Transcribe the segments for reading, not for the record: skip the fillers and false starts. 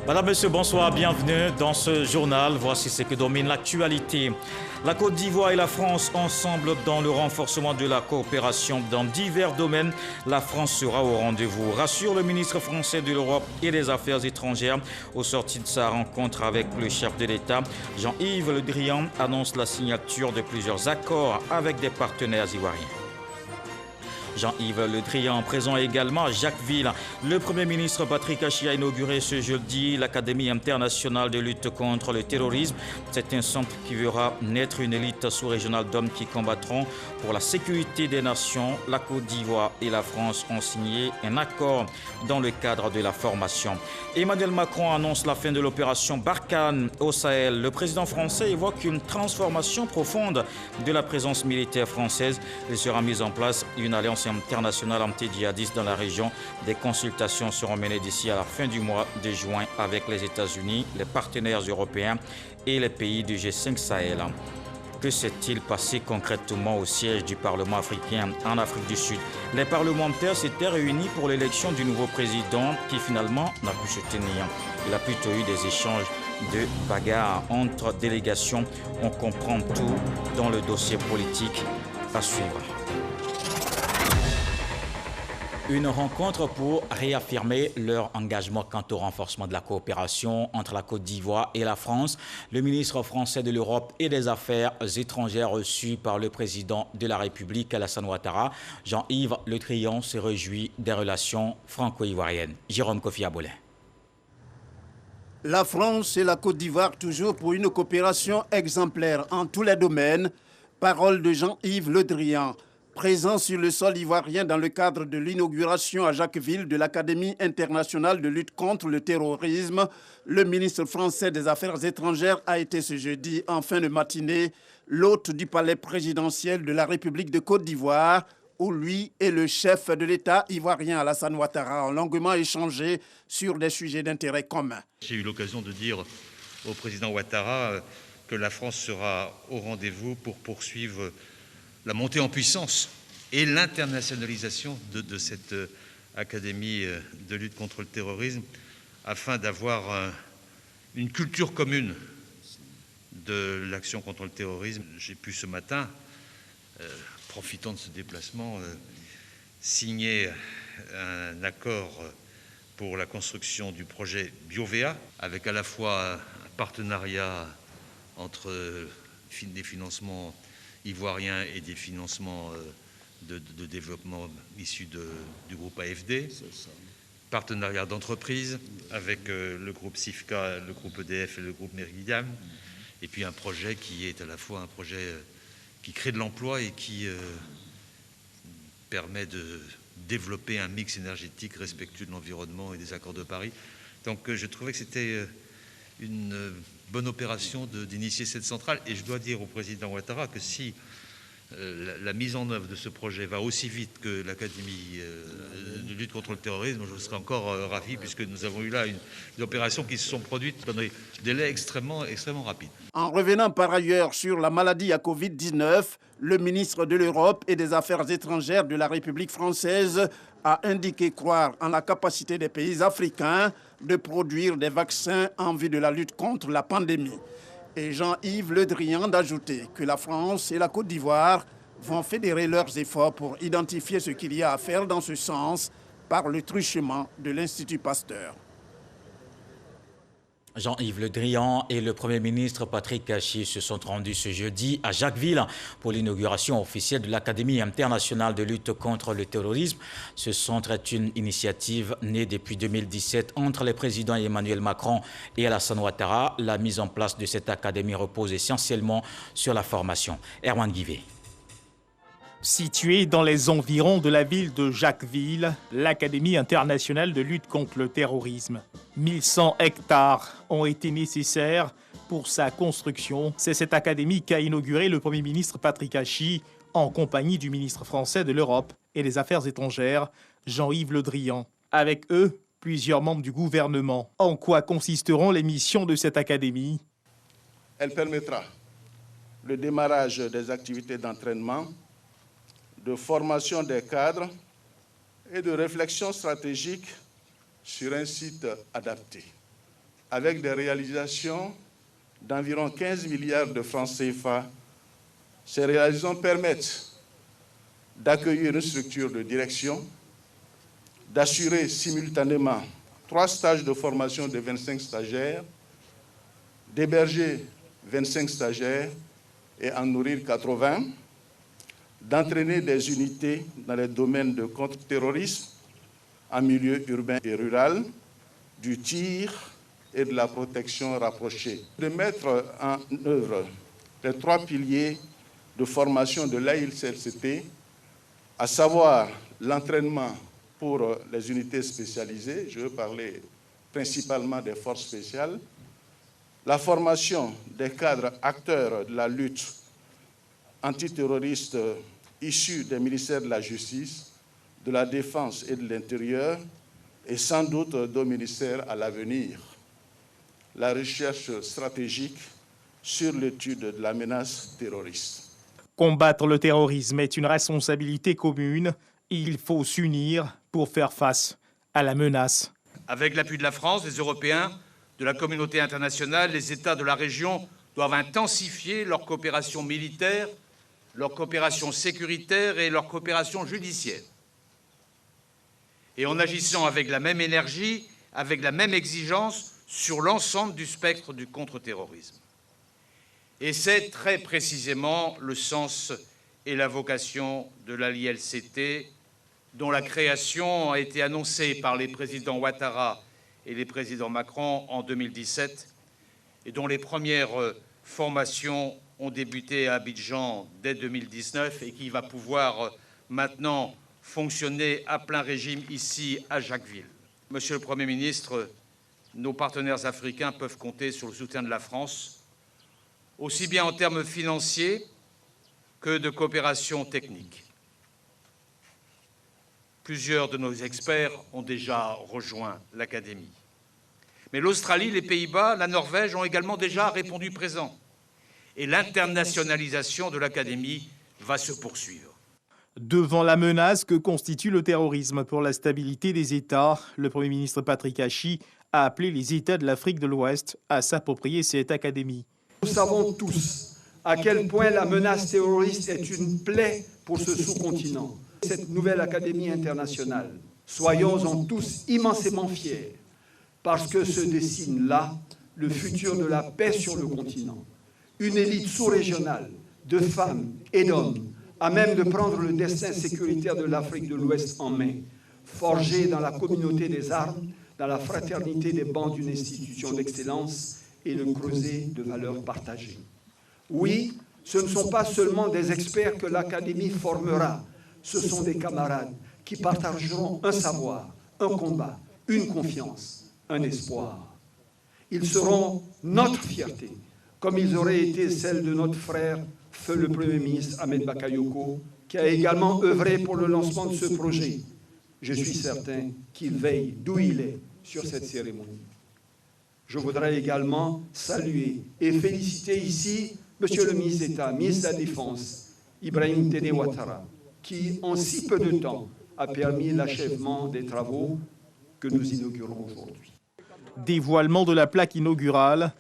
Madame, Monsieur, bonsoir, bienvenue dans ce journal. Voici ce que domine l'actualité. La Côte d'Ivoire et la France ensemble dans le renforcement de la coopération dans divers domaines. La France sera au rendez-vous, rassure le ministre français de l'Europe et des Affaires étrangères. Au sorti de sa rencontre avec le chef de l'État, Jean-Yves Le Drian annonce la signature de plusieurs accords avec des partenaires ivoiriens. Jean-Yves Le Drian, présent également à Jacquesville. Le Premier ministre Patrick Achi a inauguré ce jeudi l'Académie internationale de lutte contre le terrorisme. C'est un centre qui verra naître une élite sous-régionale d'hommes qui combattront pour la sécurité des nations. La Côte d'Ivoire et la France ont signé un accord dans le cadre de la formation. Emmanuel Macron annonce la fin de l'opération Barkhane au Sahel. Le président français évoque une transformation profonde de la présence militaire française. Il sera mise en place une alliance internationale anti-djihadiste dans la région. Des consultations seront menées d'ici à la fin du mois de juin avec les États-Unis, les partenaires européens et les pays du G5 Sahel. Que s'est-il passé concrètement au siège du Parlement africain en Afrique du Sud? Les parlementaires s'étaient réunis pour l'élection du nouveau président qui finalement n'a pu se tenir. Il a plutôt eu des échanges de bagarres entre délégations. On comprend tout dans le dossier politique à suivre. Une rencontre pour réaffirmer leur engagement quant au renforcement de la coopération entre la Côte d'Ivoire et la France. Le ministre français de l'Europe et des Affaires étrangères reçu par le président de la République, Alassane Ouattara, Jean-Yves Le Drian, se réjouit des relations franco-ivoiriennes. Jérôme Kofi Abolin. La France et la Côte d'Ivoire toujours pour une coopération exemplaire en tous les domaines. Parole de Jean-Yves Le Drian. Présent sur le sol ivoirien dans le cadre de l'inauguration à Jacquesville de l'Académie internationale de lutte contre le terrorisme, le ministre français des Affaires étrangères a été ce jeudi en fin de matinée l'hôte du palais présidentiel de la République de Côte d'Ivoire, où lui et le chef de l'État ivoirien Alassane Ouattara ont longuement échangé sur des sujets d'intérêt commun. J'ai eu l'occasion de dire au président Ouattara que la France sera au rendez-vous pour poursuivre la montée en puissance et l'internationalisation de cette académie de lutte contre le terrorisme afin d'avoir une culture commune de l'action contre le terrorisme. J'ai pu ce matin, profitant de ce déplacement, signer un accord pour la construction du projet Biovea avec à la fois un partenariat entre des financements ivoiriens et des financements de développement issus du groupe AFD, partenariat d'entreprise avec le groupe SIFCA, le groupe EDF et le groupe Meridiam, et puis un projet qui est à la fois un projet qui crée de l'emploi et qui permet de développer un mix énergétique respectueux de l'environnement et des accords de Paris. Donc je trouvais que c'était une bonne opération d'initier cette centrale. Et je dois dire au président Ouattara que si la mise en œuvre de ce projet va aussi vite que l'Académie de lutte contre le terrorisme, je serai encore ravi, puisque nous avons eu là une opération qui se sont produites dans des délais extrêmement rapides. En revenant par ailleurs sur la maladie à Covid-19, le ministre de l'Europe et des Affaires étrangères de la République française a indiqué croire en la capacité des pays africains de produire des vaccins en vue de la lutte contre la pandémie. Et Jean-Yves Le Drian d'ajouter que la France et la Côte d'Ivoire vont fédérer leurs efforts pour identifier ce qu'il y a à faire dans ce sens par le truchement de l'Institut Pasteur. Jean-Yves Le Drian et le Premier ministre Patrick Achi se sont rendus ce jeudi à Jacquesville pour l'inauguration officielle de l'Académie internationale de lutte contre le terrorisme. Ce centre est une initiative née depuis 2017 entre les présidents Emmanuel Macron et Alassane Ouattara. La mise en place de cette académie repose essentiellement sur la formation. Erwan Guivet. Située dans les environs de la ville de Jacquesville, l'Académie internationale de lutte contre le terrorisme. 1100 hectares ont été nécessaires pour sa construction. C'est cette académie qu'a inauguré le Premier ministre Patrick Achi en compagnie du ministre français de l'Europe et des Affaires étrangères, Jean-Yves Le Drian. Avec eux, plusieurs membres du gouvernement. En quoi consisteront les missions de cette académie? Elle permettra le démarrage des activités d'entraînement, de formation des cadres et de réflexion stratégique sur un site adapté. avec des réalisations d'environ 15 milliards de francs CFA. Ces réalisations permettent d'accueillir une structure de direction, d'assurer simultanément 3 stages de formation de 25 stagiaires, d'héberger 25 stagiaires et en nourrir 80, d'entraîner des unités dans les domaines de contre-terrorisme, en milieu urbain et rural, du tir et de la protection rapprochée. De mettre en œuvre les 3 piliers de formation de l'AILCLCT, à savoir l'entraînement pour les unités spécialisées, je veux parler principalement des forces spéciales, la formation des cadres acteurs de la lutte antiterroriste issus des ministères de la Justice, de la Défense et de l'Intérieur, et sans doute d'autres ministères à l'avenir. La recherche stratégique sur l'étude de la menace terroriste. Combattre le terrorisme est une responsabilité commune. Il faut s'unir pour faire face à la menace. Avec l'appui de la France, des Européens, de la communauté internationale, les États de la région doivent intensifier leur coopération militaire, leur coopération sécuritaire et leur coopération judiciaire. Et en agissant avec la même énergie, avec la même exigence sur l'ensemble du spectre du contre-terrorisme. Et c'est très précisément le sens et la vocation de l'AILCT, dont la création a été annoncée par les présidents Ouattara et les présidents Macron en 2017, et dont les premières formations ont débuté à Abidjan dès 2019 et qui va pouvoir maintenant fonctionner à plein régime ici à Jacquesville. Monsieur le Premier ministre, nos partenaires africains peuvent compter sur le soutien de la France, aussi bien en termes financiers que de coopération technique. Plusieurs de nos experts ont déjà rejoint l'Académie. Mais l'Australie, les Pays-Bas, la Norvège ont également déjà répondu présent. Et l'internationalisation de l'Académie va se poursuivre. Devant la menace que constitue le terrorisme pour la stabilité des États, le Premier ministre Patrick Hachi a appelé les États de l'Afrique de l'Ouest à s'approprier cette académie. Nous savons tous à quel point la menace terroriste est une plaie pour ce sous-continent. Cette nouvelle Académie internationale, soyons-en tous immensément fiers, parce que se dessine là le futur de la paix sur le continent. Une élite sous-régionale de femmes et d'hommes à même de prendre le destin sécuritaire de l'Afrique de l'Ouest en main, forgée dans la communauté des armes, dans la fraternité des bancs d'une institution d'excellence et le creuset de valeurs partagées. Oui, ce ne sont pas seulement des experts que l'Académie formera, ce sont des camarades qui partageront un savoir, un combat, une confiance, un espoir. Ils seront notre fierté, comme ils auraient été celle de notre frère, feu le Premier ministre Ahmed Bakayoko, qui a également œuvré pour le lancement de ce projet. Je suis certain qu'il veille d'où il est sur cette cérémonie. Je voudrais également saluer et féliciter ici Monsieur le ministre d'État, ministre de la Défense, Ibrahim Téné Ouattara, qui, en si peu de temps, a permis l'achèvement des travaux que nous inaugurons aujourd'hui. Dévoilement de la plaque inaugurale,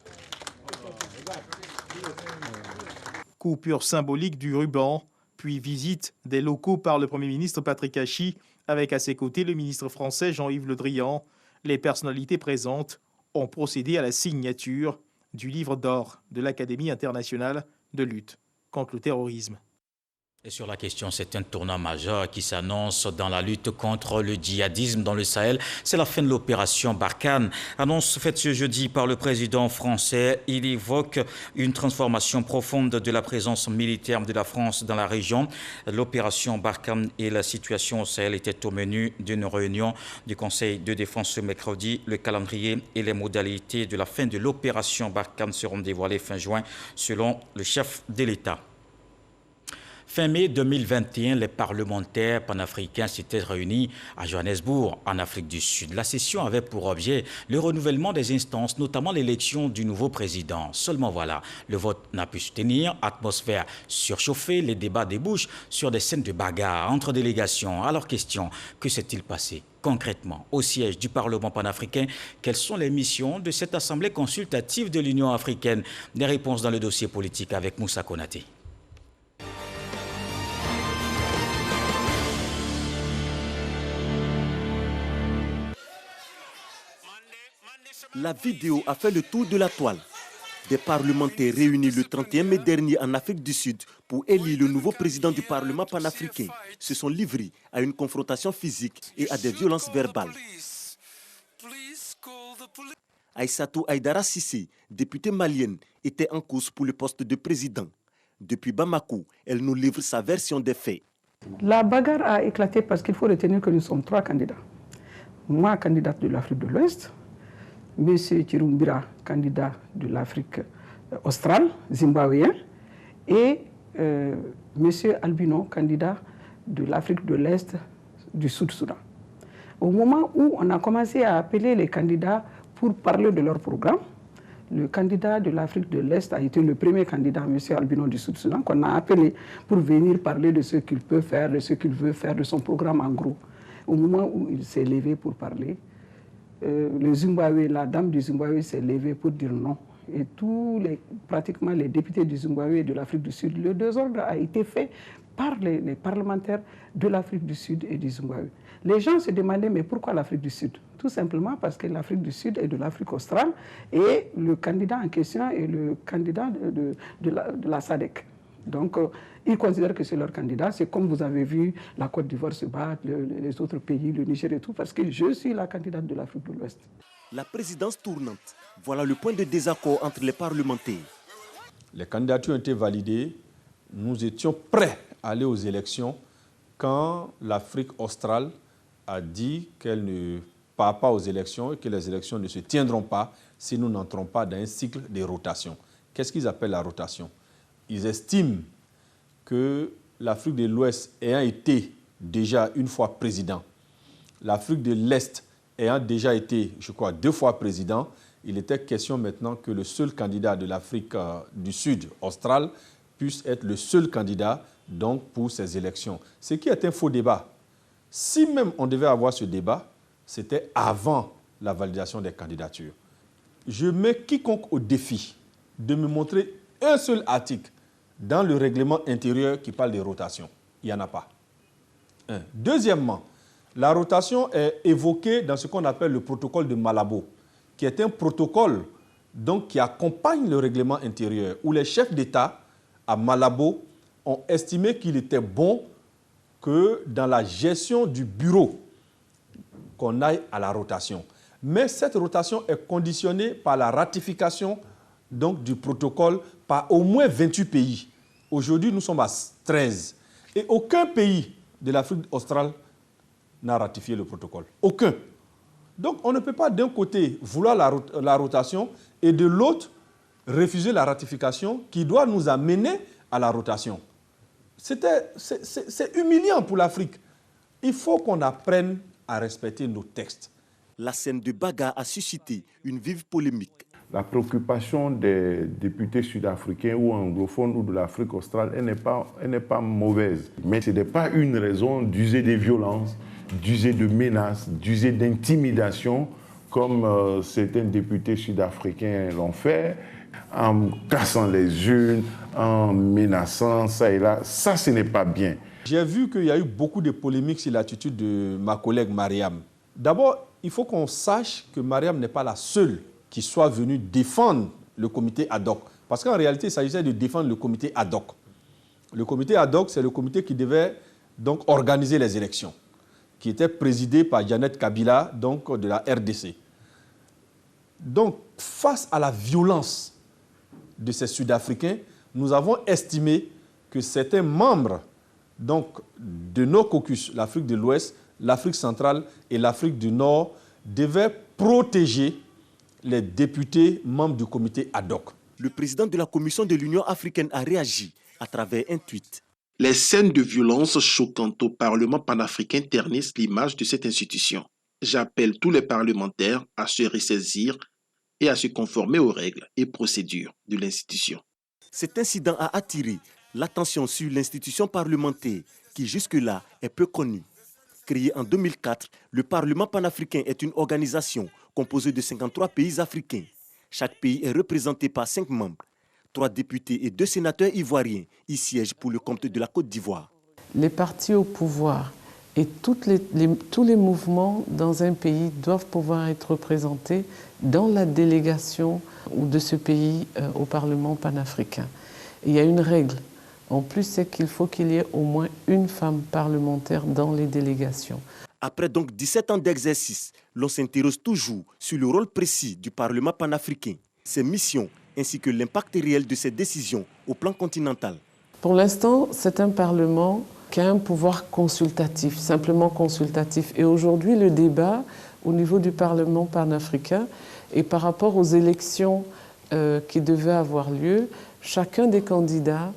coupure symbolique du ruban, puis visite des locaux par le Premier ministre Patrick Hachi, avec à ses côtés le ministre français Jean-Yves Le Drian. Les personnalités présentes ont procédé à la signature du livre d'or de l'Académie internationale de lutte contre le terrorisme. Et sur la question, c'est un tournant majeur qui s'annonce dans la lutte contre le djihadisme dans le Sahel. C'est la fin de l'opération Barkhane. Annonce faite ce jeudi par le président français. Il évoque une transformation profonde de la présence militaire de la France dans la région. L'opération Barkhane et la situation au Sahel étaient au menu d'une réunion du Conseil de défense ce mercredi. Le calendrier et les modalités de la fin de l'opération Barkhane seront dévoilées fin juin, selon le chef de l'État. Fin mai 2021, les parlementaires panafricains s'étaient réunis à Johannesburg, en Afrique du Sud. La session avait pour objet le renouvellement des instances, notamment l'élection du nouveau président. Seulement voilà, le vote n'a pu se tenir, atmosphère surchauffée, les débats débouchent sur des scènes de bagarre entre délégations. Alors question, que s'est-il passé concrètement au siège du Parlement panafricain? Quelles sont les missions de cette assemblée consultative de l'Union africaine? Des réponses dans le dossier politique avec Moussa Konaté. La vidéo a fait le tour de la toile. Des parlementaires réunis le 31 mai dernier en Afrique du Sud pour élire le nouveau président du Parlement panafricain se sont livrés à une confrontation physique et à des violences verbales. Aïssatou Aïdara Cissé, députée malienne, était en course pour le poste de président. Depuis Bamako, elle nous livre sa version des faits. La bagarre a éclaté parce qu'il faut retenir que nous sommes 3 candidats. Moi, candidate de l'Afrique de l'Ouest, M. Chirumbira, candidat de l'Afrique australe, zimbabwéen, et M. Albino, candidat de l'Afrique de l'Est, du Sud-Soudan. Au moment où on a commencé à appeler les candidats pour parler de leur programme, le candidat de l'Afrique de l'Est a été le premier candidat, M. Albino du Sud-Soudan, qu'on a appelé pour venir parler de ce qu'il peut faire, de ce qu'il veut faire, de son programme en gros. Au moment où il s'est levé pour parler, le Zimbabwe, la dame du Zimbabwe s'est levée pour dire non. Et pratiquement les députés du Zimbabwe et de l'Afrique du Sud, le désordre a été fait par les parlementaires de l'Afrique du Sud et du Zimbabwe. Les gens se demandaient, mais pourquoi l'Afrique du Sud? Tout simplement parce que l'Afrique du Sud est de l'Afrique australe et le candidat en question est le candidat de la SADC. Donc, ils considèrent que c'est leur candidat. C'est comme vous avez vu la Côte d'Ivoire se battre, les autres pays, le Niger et tout, parce que je suis la candidate de l'Afrique de l'Ouest. La présidence tournante, voilà le point de désaccord entre les parlementaires. Les candidatures ont été validées. Nous étions prêts à aller aux élections quand l'Afrique australe a dit qu'elle ne part pas aux élections et que les élections ne se tiendront pas si nous n'entrons pas dans un cycle de rotation. Qu'est-ce qu'ils appellent la rotation? Ils estiment que l'Afrique de l'Ouest ayant été déjà une fois président, l'Afrique de l'Est ayant déjà été, je crois, 2 fois président, il était question maintenant que le seul candidat de l'Afrique du Sud australe puisse être le seul candidat donc, pour ces élections. Ce qui est un faux débat. Si même on devait avoir ce débat, c'était avant la validation des candidatures. Je mets quiconque au défi de me montrer un seul article dans le règlement intérieur qui parle de rotation. Il n'y en a pas. Deuxièmement, la rotation est évoquée dans ce qu'on appelle le protocole de Malabo, qui est un protocole donc, qui accompagne le règlement intérieur, où les chefs d'État à Malabo ont estimé qu'il était bon que dans la gestion du bureau, qu'on aille à la rotation. Mais cette rotation est conditionnée par la ratification donc, du protocole par au moins 28 pays. Aujourd'hui, nous sommes à 13. Et aucun pays de l'Afrique australe n'a ratifié le protocole. Aucun. Donc, on ne peut pas d'un côté vouloir la rotation et de l'autre refuser la ratification qui doit nous amener à la rotation. C'est humiliant pour l'Afrique. Il faut qu'on apprenne à respecter nos textes. La scène de bagarre a suscité une vive polémique. La préoccupation des députés sud-africains ou anglophones ou de l'Afrique australe, elle n'est pas mauvaise. Mais ce n'est pas une raison d'user des violences, d'user de menaces, d'user d'intimidation, comme certains députés sud-africains l'ont fait, en cassant les urnes, en menaçant ça et là. Ça, ce n'est pas bien. J'ai vu qu'il y a eu beaucoup de polémiques sur l'attitude de ma collègue Mariam. D'abord, il faut qu'on sache que Mariam n'est pas la seule qui soit venue défendre le comité ad hoc. Parce qu'en réalité, il s'agissait de défendre le comité ad hoc. Le comité ad hoc, c'est le comité qui devait donc organiser les élections, qui était présidé par Janet Kabila, donc de la RDC. Donc, face à la violence de ces Sud-Africains, nous avons estimé que certains membres donc, de nos caucus, l'Afrique de l'Ouest, l'Afrique centrale et l'Afrique du Nord, devaient protéger les députés membres du comité ad hoc. Le président de la Commission de l'Union africaine a réagi à travers un tweet. Les scènes de violence choquantes au Parlement panafricain ternissent l'image de cette institution. J'appelle tous les parlementaires à se ressaisir et à se conformer aux règles et procédures de l'institution. Cet incident a attiré l'attention sur l'institution parlementaire qui jusque-là est peu connue. Créé en 2004, le Parlement panafricain est une organisation composée de 53 pays africains. Chaque pays est représenté par 5 membres. 3 députés et 2 sénateurs ivoiriens y siègent pour le compte de la Côte d'Ivoire. Les partis au pouvoir et tous les mouvements dans un pays doivent pouvoir être représentés dans la délégation de ce pays au Parlement panafricain. Et il y a une règle. En plus, c'est qu'il faut qu'il y ait au moins une femme parlementaire dans les délégations. Après donc 17 ans d'exercice, l'on s'interroge toujours sur le rôle précis du Parlement panafricain, ses missions ainsi que l'impact réel de ses décisions au plan continental. Pour l'instant, c'est un Parlement qui a un pouvoir consultatif, simplement consultatif. Et aujourd'hui, le débat au niveau du Parlement panafricain et par rapport aux élections qui devaient avoir lieu, chacun des candidats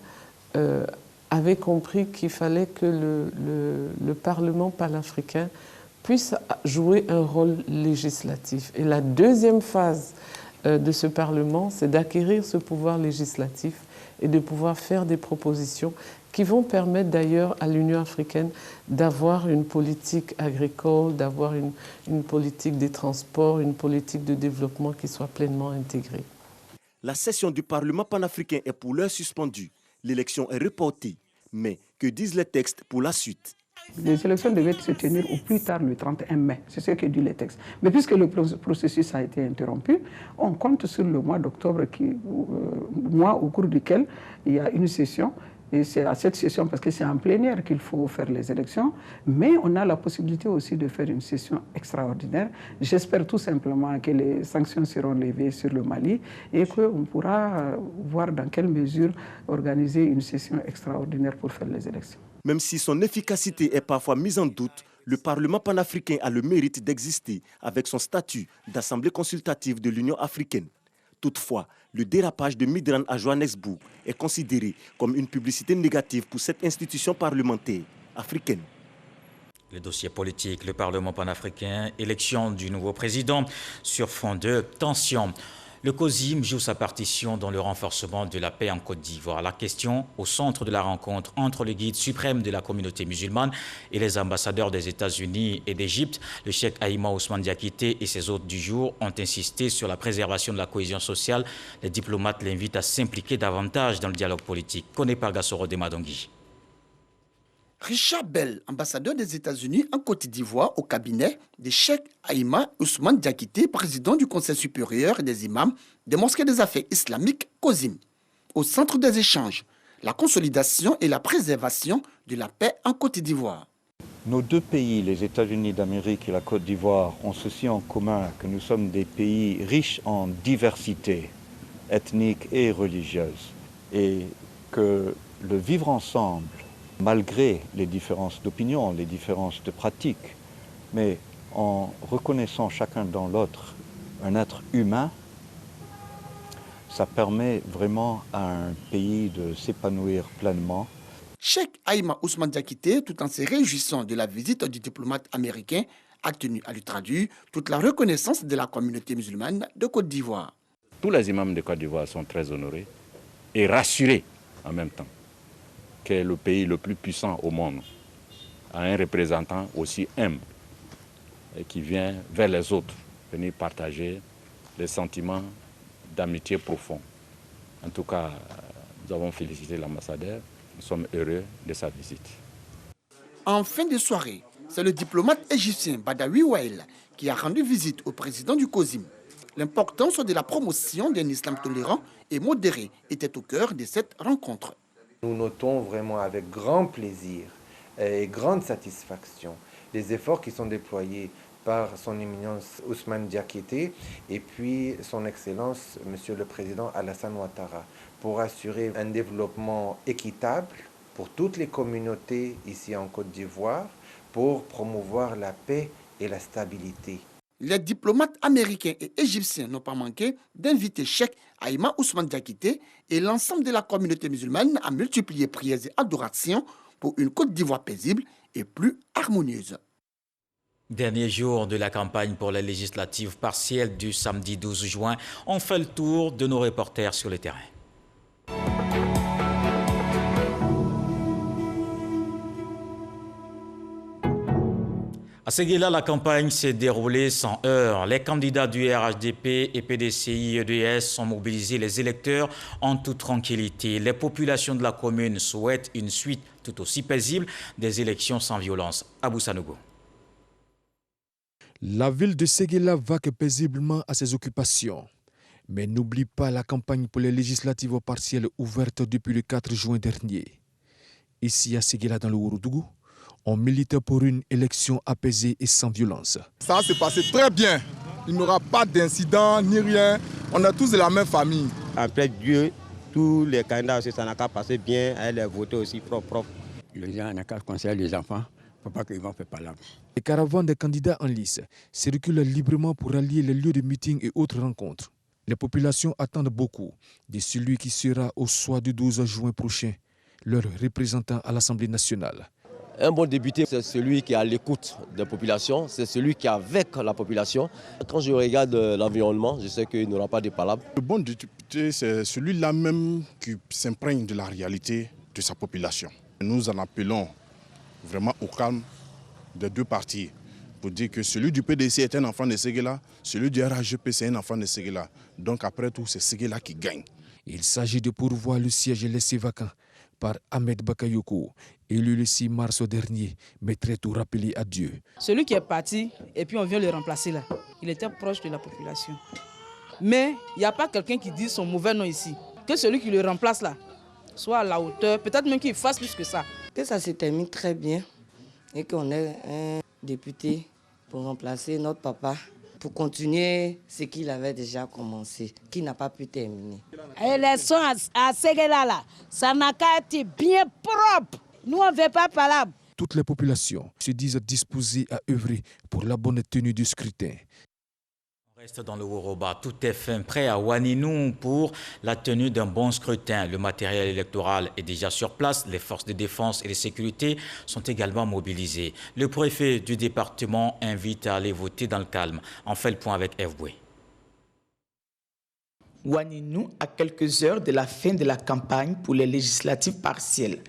avait compris qu'il fallait que le Parlement panafricain puisse jouer un rôle législatif. Et la deuxième phase de ce Parlement, c'est d'acquérir ce pouvoir législatif et de pouvoir faire des propositions qui vont permettre d'ailleurs à l'Union africaine d'avoir une politique agricole, d'avoir une politique des transports, une politique de développement qui soit pleinement intégrée. La session du Parlement panafricain est pour l'heure suspendue. L'élection est reportée. Mais que disent les textes pour la suite? Les élections devaient se tenir au plus tard le 31 mai, c'est ce que dit les textes. Mais puisque le processus a été interrompu, on compte sur le mois d'octobre, mois au cours duquel il y a une session. Et c'est à cette session, parce que c'est en plénière qu'il faut faire les élections, mais on a la possibilité aussi de faire une session extraordinaire. J'espère tout simplement que les sanctions seront levées sur le Mali et qu'on pourra voir dans quelle mesure organiser une session extraordinaire pour faire les élections. Même si son efficacité est parfois mise en doute, le Parlement panafricain a le mérite d'exister avec son statut d'Assemblée consultative de l'Union africaine. Toutefois, le dérapage de Midrand à Johannesburg est considéré comme une publicité négative pour cette institution parlementaire africaine. Le dossier politique, le Parlement panafricain, élection du nouveau président sur fond de tension. Le COSIM joue sa partition dans le renforcement de la paix en Côte d'Ivoire. La question au centre de la rencontre entre le guide suprême de la communauté musulmane et les ambassadeurs des États-Unis et d'Égypte, le cheikh Aïma Ousmane Diakité et ses hôtes du jour ont insisté sur la préservation de la cohésion sociale. Les diplomates l'invitent à s'impliquer davantage dans le dialogue politique. Connaît par Gassoro Demadongui. Richard Bell, ambassadeur des États-Unis en Côte d'Ivoire au cabinet de Cheikh Aïma Ousmane Diakité, président du Conseil supérieur des imams des mosquées des affaires islamiques COSIM. Au centre des échanges, la consolidation et la préservation de la paix en Côte d'Ivoire. Nos deux pays, les États-Unis d'Amérique et la Côte d'Ivoire, ont ceci en commun que nous sommes des pays riches en diversité ethnique et religieuse et que le vivre ensemble, malgré les différences d'opinion, les différences de pratiques, mais en reconnaissant chacun dans l'autre un être humain, ça permet vraiment à un pays de s'épanouir pleinement. Cheikh Aïma Ousmane Diakité, tout en se réjouissant de la visite du diplomate américain, a tenu à lui traduire toute la reconnaissance de la communauté musulmane de Côte d'Ivoire. Tous les imams de Côte d'Ivoire sont très honorés et rassurés en même temps que le pays le plus puissant au monde a un représentant aussi humble et qui vient vers les autres, venir partager les sentiments d'amitié profond. En tout cas, nous avons félicité l'ambassadeur, nous sommes heureux de sa visite. En fin de soirée, c'est le diplomate égyptien Badawi Wael qui a rendu visite au président du COSIM. L'importance de la promotion d'un islam tolérant et modéré était au cœur de cette rencontre. Nous notons vraiment avec grand plaisir et grande satisfaction les efforts qui sont déployés par son éminence Ousmane Diakité et puis son excellence Monsieur le Président Alassane Ouattara pour assurer un développement équitable pour toutes les communautés ici en Côte d'Ivoire, pour promouvoir la paix et la stabilité. Les diplomates américains et égyptiens n'ont pas manqué d'inviter Cheikh Haïma Ousmane Diakité et l'ensemble de la communauté musulmane à multiplier prières et adorations pour une Côte d'Ivoire paisible et plus harmonieuse. Dernier jour de la campagne pour les législatives partielles du samedi 12 juin, on fait le tour de nos reporters sur le terrain. À Séguéla, la campagne s'est déroulée sans heurts. Les candidats du RHDP et PDCI-EDS sont mobilisés, les électeurs en toute tranquillité. Les populations de la commune souhaitent une suite tout aussi paisible des élections sans violence. Abou Sanogo. La ville de Séguéla vaque paisiblement à ses occupations. Mais n'oublie pas la campagne pour les législatives partielles ouverte depuis le 4 juin dernier. Ici à Séguéla dans le Ourodougou, on milite pour une élection apaisée et sans violence. Ça s'est passé très bien. Il n'y aura pas d'incident ni rien. On est tous de la même famille. Après Dieu, tous les candidats aussi, ça n'a qu'à passer bien, à les voter aussi propre. Les gens n'ont qu'à conseiller les enfants pour pas qu'ils vont faire parler. Les caravanes des candidats en lice circulent librement pour allier les lieux de meeting et autres rencontres. Les populations attendent beaucoup de celui qui sera au soir du 12 juin prochain, leur représentant à l'Assemblée nationale. Un bon député, c'est celui qui est à l'écoute des populations, c'est celui qui est avec la population. Quand je regarde l'environnement, je sais qu'il n'y aura pas de palabres. Le bon député, c'est celui-là même qui s'imprègne de la réalité de sa population. Nous en appelons vraiment au calme des deux partis pour dire que celui du PDC est un enfant de Séguéla, celui du RHDP c'est un enfant de Séguéla. Donc après tout, c'est Séguéla qui gagne. Il s'agit de pourvoir le siège laissé vacant par Ahmed Bakayoko, élu le 6 mars dernier, mais très tôt rappelé à Dieu. Celui qui est parti, et puis on vient le remplacer là, il était proche de la population. Mais il n'y a pas quelqu'un qui dit son mauvais nom ici. Que celui qui le remplace là soit à la hauteur, peut-être même qu'il fasse plus que ça. Que ça se termine très bien et qu'on ait un député pour remplacer notre papa, pour continuer ce qu'il avait déjà commencé, qui n'a pas pu terminer. L'élection à Séguéla, là, ça n'a qu'à être bien propre. Nous, on ne veut pas parler. Toutes les populations se disent disposées à œuvrer pour la bonne tenue du scrutin. On reste dans le Woroba. Tout est fin prêt à Ouaninou pour la tenue d'un bon scrutin. Le matériel électoral est déjà sur place. Les forces de défense et de sécurité sont également mobilisées. Le préfet du département invite à aller voter dans le calme. On fait le point avec F. Boué. Ouaninou, à quelques heures de la fin de la campagne pour les législatives partielles.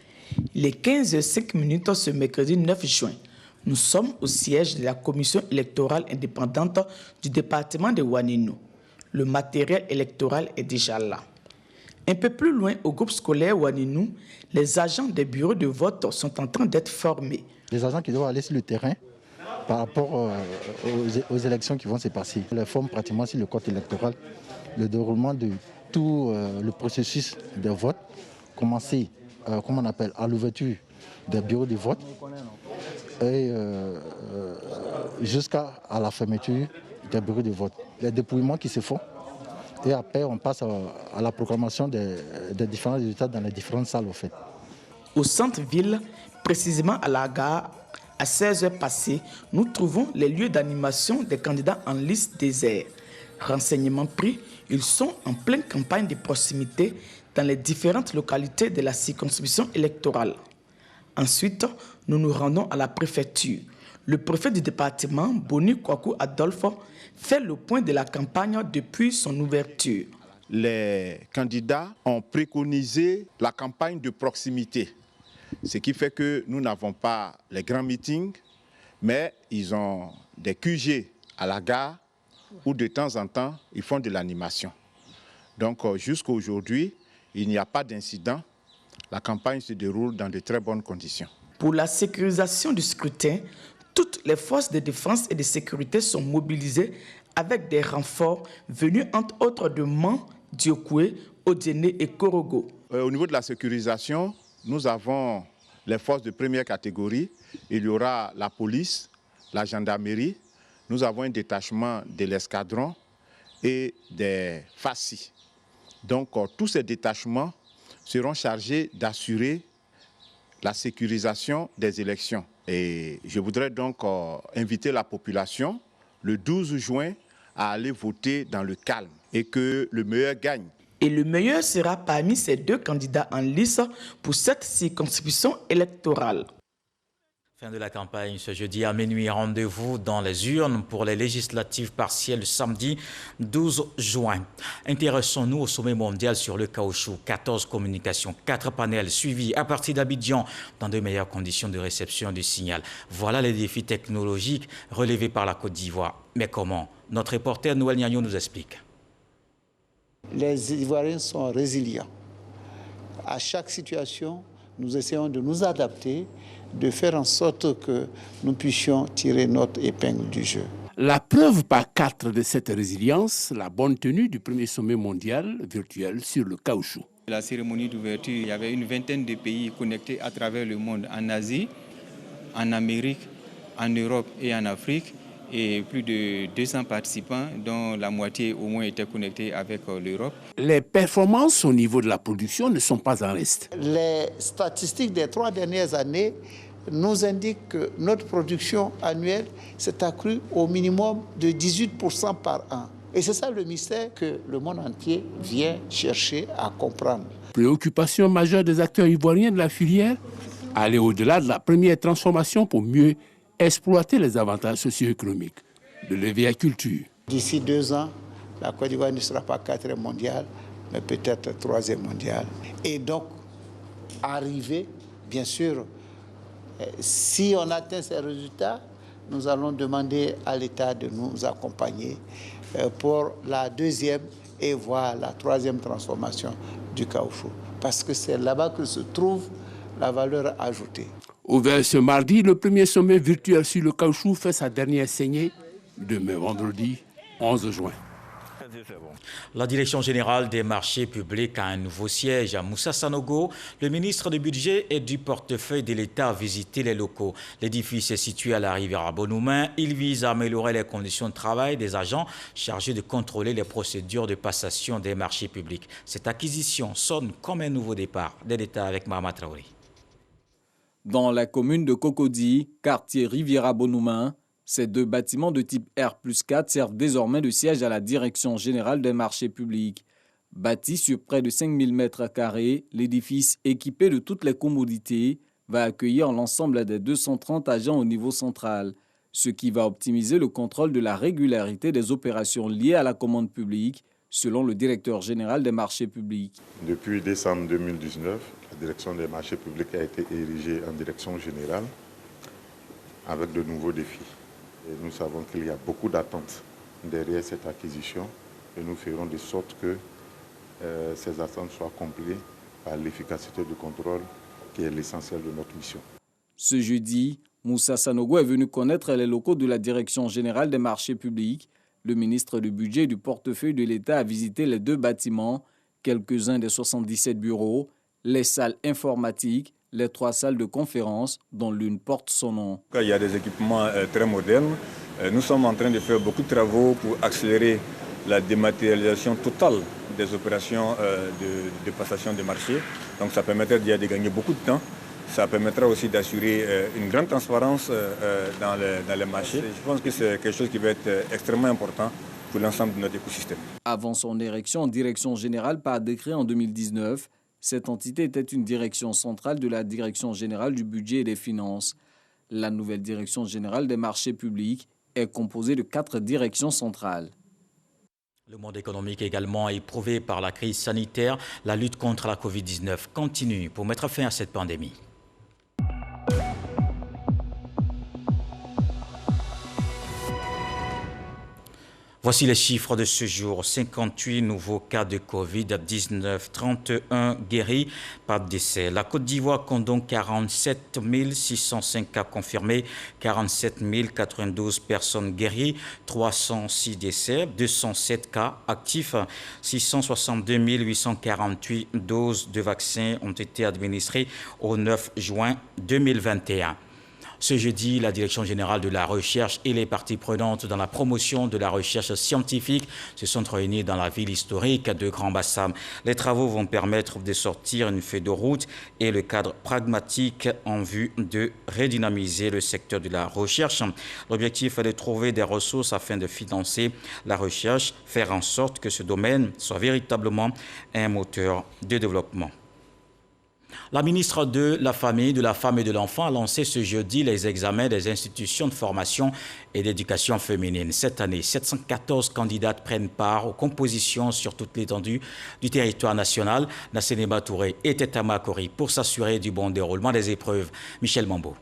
Il est 15h05 ce mercredi 9 juin. Nous sommes au siège de la commission électorale indépendante du département de Ouaninou. Le matériel électoral est déjà là. Un peu plus loin, au groupe scolaire Ouaninou, les agents des bureaux de vote sont en train d'être formés. Les agents qui doivent aller sur le terrain par rapport aux élections qui vont se passer. Ils forment pratiquement sur le code électoral, le déroulement de tout le processus de vote, commencer comme on appelle, à l'ouverture des bureaux de vote et jusqu'à la fermeture des bureaux de vote. Les dépouillements qui se font et après on passe à la proclamation des différents résultats dans les différentes salles au fait. Au centre-ville, précisément à la gare, à 16h passées, nous trouvons les lieux d'animation des candidats en liste déserts. Renseignements pris, ils sont en pleine campagne de proximité dans les différentes localités de la circonscription électorale. Ensuite, nous nous rendons à la préfecture. Le préfet du département, Boni Kwaku Adolphe, fait le point de la campagne depuis son ouverture. Les candidats ont préconisé la campagne de proximité, ce qui fait que nous n'avons pas les grands meetings, mais ils ont des QG à la gare où de temps en temps, ils font de l'animation. Donc jusqu'à aujourd'hui, il n'y a pas d'incident. La campagne se déroule dans de très bonnes conditions. Pour la sécurisation du scrutin, toutes les forces de défense et de sécurité sont mobilisées avec des renforts venus entre autres de Man, Diokoué, Odiéné et Korogo. Au niveau de la sécurisation, nous avons les forces de première catégorie. Il y aura la police, la gendarmerie. Nous avons un détachement de l'escadron et des FACI. Donc, tous ces détachements seront chargés d'assurer la sécurisation des élections. Et je voudrais donc inviter la population le 12 juin à aller voter dans le calme et que le meilleur gagne. Et le meilleur sera parmi ces deux candidats en lice pour cette circonscription électorale. Fin de la campagne ce jeudi à minuit. Rendez-vous dans les urnes pour les législatives partielles le samedi 12 juin. Intéressons-nous au sommet mondial sur le caoutchouc. 14 communications, 4 panels suivis à partir d'Abidjan dans de meilleures conditions de réception du signal. Voilà les défis technologiques relevés par la Côte d'Ivoire. Mais comment? Notre reporter Noël Niagno nous explique. Les Ivoiriens sont résilients. À chaque situation, nous essayons de nous adapter, de faire en sorte que nous puissions tirer notre épingle du jeu. La preuve par 4 de cette résilience, la bonne tenue du premier sommet mondial virtuel sur le caoutchouc. La cérémonie d'ouverture, il y avait une vingtaine de pays connectés à travers le monde, en Asie, en Amérique, en Europe et en Afrique. Et plus de 200 participants, dont la moitié au moins étaient connectés avec l'Europe. Les performances au niveau de la production ne sont pas en reste. Les statistiques des 3 dernières années nous indiquent que notre production annuelle s'est accrue au minimum de 18% par an. Et c'est ça le mystère que le monde entier vient chercher à comprendre. Préoccupation majeure des acteurs ivoiriens de la filière, aller au-delà de la première transformation pour mieux exploiter les avantages socio-économiques de l'ovéaculture. D'ici 2 ans, la Côte d'Ivoire ne sera pas 4e mondiale, mais peut-être 3e mondiale. Et donc, arriver, bien sûr, si on atteint ces résultats, nous allons demander à l'État de nous accompagner pour la 2e et voire la 3e transformation du caoutchouc. Parce que c'est là-bas que se trouve la valeur ajoutée. Ouvert ce mardi, le premier sommet virtuel sur le caoutchouc fait sa dernière saignée, demain vendredi 11 juin. La Direction générale des marchés publics a un nouveau siège à Moussa Sanogo. Le ministre du Budget et du portefeuille de l'État a visité les locaux. L'édifice est situé à la rivière Bonoumain. Il vise à améliorer les conditions de travail des agents chargés de contrôler les procédures de passation des marchés publics. Cette acquisition sonne comme un nouveau départ de l'État avec Mahama Traoré. Dans la commune de Cocody, quartier Riviera-Bonoumain, ces 2 bâtiments de type R+4 servent désormais de siège à la Direction générale des marchés publics. Bâti sur près de 5000 m², l'édifice équipé de toutes les commodités va accueillir l'ensemble des 230 agents au niveau central, ce qui va optimiser le contrôle de la régularité des opérations liées à la commande publique, selon le directeur général des marchés publics. Depuis décembre 2019, la direction des marchés publics a été érigée en direction générale avec de nouveaux défis. Et nous savons qu'il y a beaucoup d'attentes derrière cette acquisition et nous ferons de sorte que ces attentes soient comblées par l'efficacité du contrôle qui est l'essentiel de notre mission. Ce jeudi, Moussa Sanogo est venu connaître les locaux de la Direction générale des marchés publics. Le ministre du Budget et du portefeuille de l'État a visité les 2 bâtiments, quelques-uns des 77 bureaux, les salles informatiques, les 3 salles de conférence, dont l'une porte son nom. Il y a des équipements très modernes. Nous sommes en train de faire beaucoup de travaux pour accélérer la dématérialisation totale des opérations de passation des marchés. Donc ça permettra de gagner beaucoup de temps. Ça permettra aussi d'assurer une grande transparence dans les marchés. Je pense que c'est quelque chose qui va être extrêmement important pour l'ensemble de notre écosystème. Avant son érection en direction générale par décret en 2019, cette entité était une direction centrale de la Direction générale du budget et des finances. La nouvelle Direction générale des marchés publics est composée de 4 directions centrales. Le monde économique également éprouvé par la crise sanitaire. La lutte contre la Covid-19 continue pour mettre fin à cette pandémie. Voici les chiffres de ce jour. 58 nouveaux cas de Covid-19, 31 guéris, pas de décès. La Côte d'Ivoire compte donc 47 605 cas confirmés, 47 092 personnes guéries, 306 décès, 207 cas actifs, 662 848 doses de vaccins ont été administrées au 9 juin 2021. Ce jeudi, la Direction générale de la recherche et les parties prenantes dans la promotion de la recherche scientifique se sont réunis dans la ville historique de Grand-Bassam. Les travaux vont permettre de sortir une feuille de route et le cadre pragmatique en vue de redynamiser le secteur de la recherche. L'objectif est de trouver des ressources afin de financer la recherche, faire en sorte que ce domaine soit véritablement un moteur de développement. La ministre de la Famille, de la Femme et de l'Enfant a lancé ce jeudi les examens des institutions de formation et d'éducation féminine. Cette année, 714 candidates prennent part aux compositions sur toute l'étendue du territoire national. Nasseneba Touré était à Makori pour s'assurer du bon déroulement des épreuves. Michel Mambo.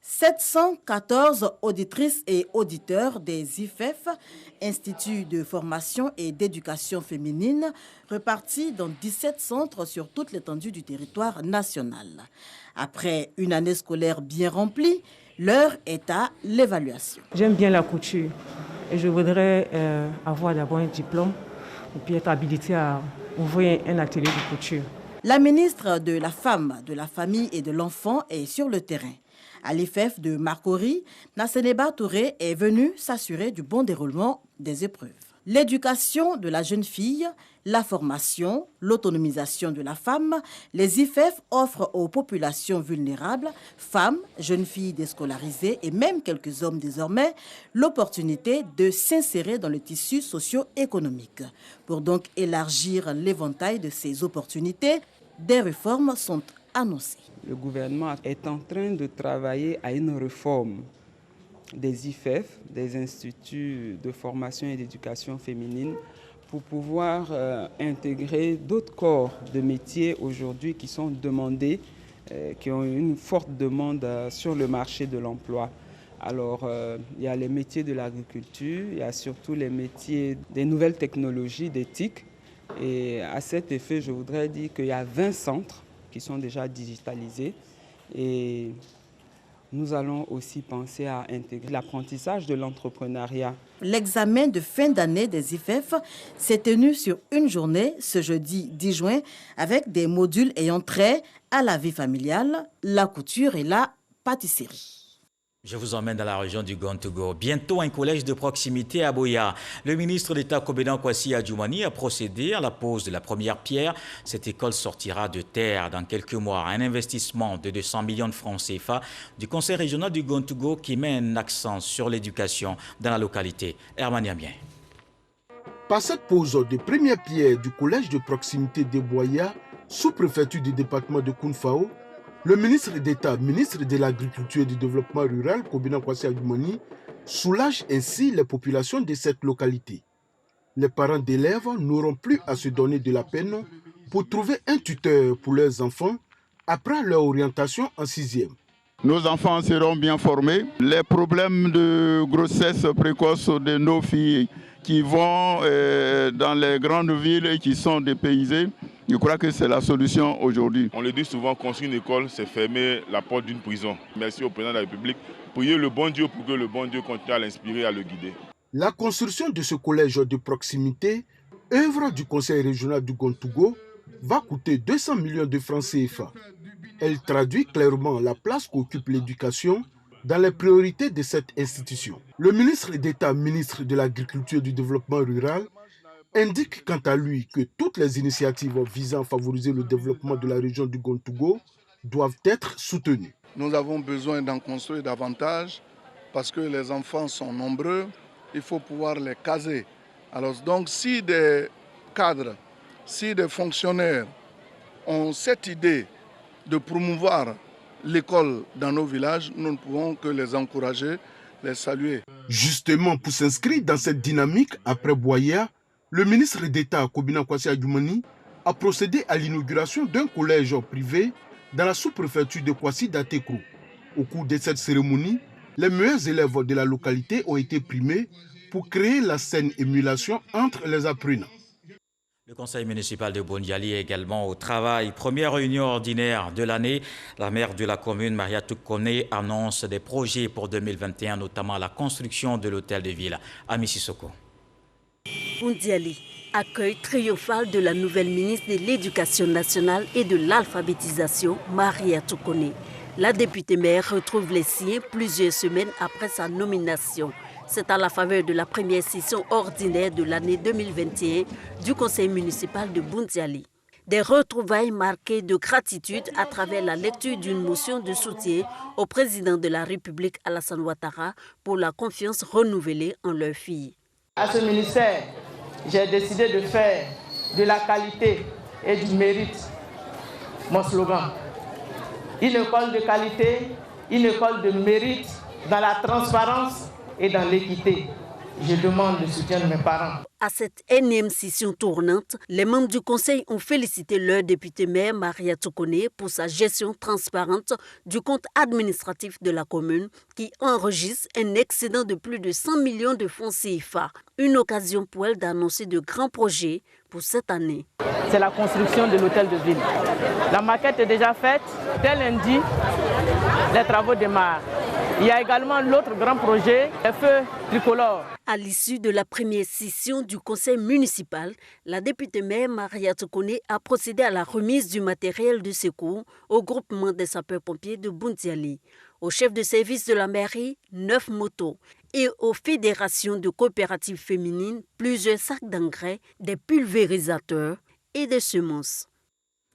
714 auditrices et auditeurs des IFEF, Instituts de formation et d'éducation féminine, repartis dans 17 centres sur toute l'étendue du territoire national. Après une année scolaire bien remplie, l'heure est à l'évaluation. J'aime bien la couture et je voudrais avoir d'abord un diplôme et puis être habilité à ouvrir un atelier de couture. La ministre de la Femme, de la Famille et de l'Enfant est sur le terrain. À l'IFEF de Makori, Nasseneba Touré est venu s'assurer du bon déroulement des épreuves. L'éducation de la jeune fille, la formation, l'autonomisation de la femme, les IFEF offrent aux populations vulnérables, femmes, jeunes filles déscolarisées et même quelques hommes désormais, l'opportunité de s'insérer dans le tissu socio-économique. Pour donc élargir l'éventail de ces opportunités, des réformes sont annoncées. Le gouvernement est en train de travailler à une réforme des IFEF, des instituts de formation et d'éducation féminine, pour pouvoir intégrer d'autres corps de métiers aujourd'hui qui sont demandés, qui ont une forte demande sur le marché de l'emploi. Alors, il y a les métiers de l'agriculture, il y a surtout les métiers des nouvelles technologies, des TIC. Et à cet effet, je voudrais dire qu'il y a 20 centres qui sont déjà digitalisés et nous allons aussi penser à intégrer l'apprentissage de l'entrepreneuriat. L'examen de fin d'année des IFEF s'est tenu sur une journée ce jeudi 10 juin avec des modules ayant trait à la vie familiale, la couture et la pâtisserie. Je vous emmène dans la région du Gontougo. Bientôt un collège de proximité à Boya. Le ministre d'État Kobedan Kwasi Adjoumani a procédé à la pose de la première pierre. Cette école sortira de terre dans quelques mois. Un investissement de 200 millions de francs CFA du Conseil régional du Gontougo qui met un accent sur l'éducation dans la localité. Herman Yamien. Par cette pose de première pierre du collège de proximité de Boya, sous-préfecture du département de Kounfao, le ministre d'État, ministre de l'Agriculture et du Développement rural, Kobedan Kwasi Adjoumani, soulage ainsi les populations de cette localité. Les parents d'élèves n'auront plus à se donner de la peine pour trouver un tuteur pour leurs enfants après leur orientation en 6e. Nos enfants seront bien formés. Les problèmes de grossesse précoce de nos filles qui vont dans les grandes villes et qui sont dépaysées, je crois que c'est la solution aujourd'hui. On le dit souvent, construire une école, c'est fermer la porte d'une prison. Merci au président de la République. Priez le bon Dieu pour que le bon Dieu continue à l'inspirer et à le guider. La construction de ce collège de proximité, œuvre du Conseil régional du Gontougo, va coûter 200 millions de francs CFA. Elle traduit clairement la place qu'occupe l'éducation dans les priorités de cette institution. Le ministre d'État, ministre de l'Agriculture et du Développement rural, indique quant à lui que toutes les initiatives visant à favoriser le développement de la région du Gontougo doivent être soutenues. Nous avons besoin d'en construire davantage parce que les enfants sont nombreux, il faut pouvoir les caser. Alors donc si des cadres, si des fonctionnaires ont cette idée de promouvoir l'école dans nos villages, nous ne pouvons que les encourager, les saluer. Justement, pour s'inscrire dans cette dynamique, après Boya, le ministre d'État Kobedan Kwasi Adjoumani a procédé à l'inauguration d'un collège privé dans la sous-préfecture de Kwasi d'Atekrou. Au cours de cette cérémonie, les meilleurs élèves de la localité ont été primés pour créer la saine émulation entre les apprenants. Le conseil municipal de Bondiali est également au travail. Première réunion ordinaire de l'année. La maire de la commune, Maria Toukone, annonce des projets pour 2021, notamment la construction de l'hôtel de ville à Mississoko. Bondiali, accueil triomphal de la nouvelle ministre de l'Éducation nationale et de l'alphabétisation, Maria Toukone. La députée maire retrouve les siens plusieurs semaines après sa nomination. C'est à la faveur de la première session ordinaire de l'année 2021 du conseil municipal de Boundiali. Des retrouvailles marquées de gratitude à travers la lecture d'une motion de soutien au président de la République Alassane Ouattara pour la confiance renouvelée en leur fille. À ce ministère, j'ai décidé de faire de la qualité et du mérite mon slogan. Une école de qualité, une école de mérite dans la transparence et dans l'équité. Je demande le soutien de mes parents. À cette énième session tournante, les membres du conseil ont félicité leur député maire Maria Tokone pour sa gestion transparente du compte administratif de la commune qui enregistre un excédent de plus de 100 millions de francs CFA. Une occasion pour elle d'annoncer de grands projets pour cette année. C'est la construction de l'hôtel de ville. La maquette est déjà faite. Dès lundi, les travaux démarrent. Il y a également l'autre grand projet, les feux tricolores. À l'issue de la première session du conseil municipal, la députée maire Maria Tokone a procédé à la remise du matériel de secours au groupement des sapeurs-pompiers de Boundiali, au chef de service de la mairie, 9 motos, et aux fédérations de coopératives féminines, plusieurs sacs d'engrais, des pulvérisateurs et des semences.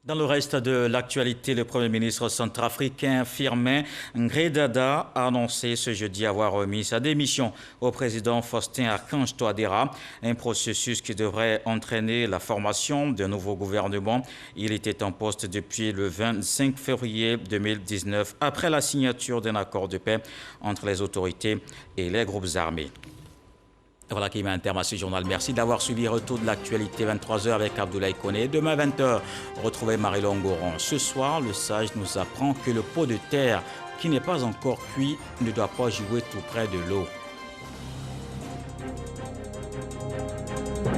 Dans le reste de l'actualité, le Premier ministre centrafricain Firmin Ngredada a annoncé ce jeudi avoir remis sa démission au président Faustin Archange Touadéra, un processus qui devrait entraîner la formation d'un nouveau gouvernement. Il était en poste depuis le 25 février 2019, après la signature d'un accord de paix entre les autorités et les groupes armés. Voilà qui met un terme à ce journal. Merci d'avoir suivi Retour de l'actualité 23h avec Abdoulaye Koné. Demain 20h, retrouvez Marie-Laure Ngoron. Ce soir, le sage nous apprend que le pot de terre qui n'est pas encore cuit ne doit pas jouer tout près de l'eau.